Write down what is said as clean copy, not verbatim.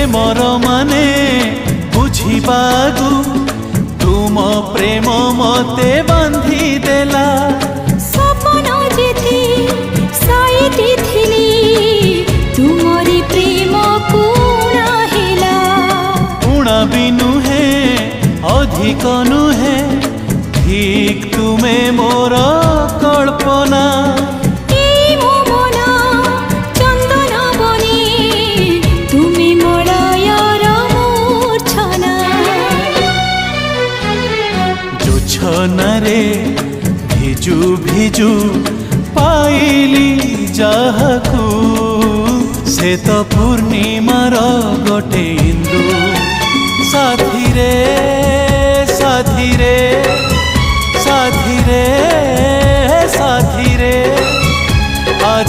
Premiere माने बुझिबागु तुम प्रेम मते बांधी देला सपन जेति साइति थिली तुमरी प्रेम कुणा हेला उणा भी नुहे अधिक नुहे ठीक तुमे मोर कल्पना এই মন চন্দন বনে তুমি মলয়র মূর্ছনা जोछनारे भिजु भिजु पाइली जाहाकू से तो पूर्णिमार गोटे इंदु साथी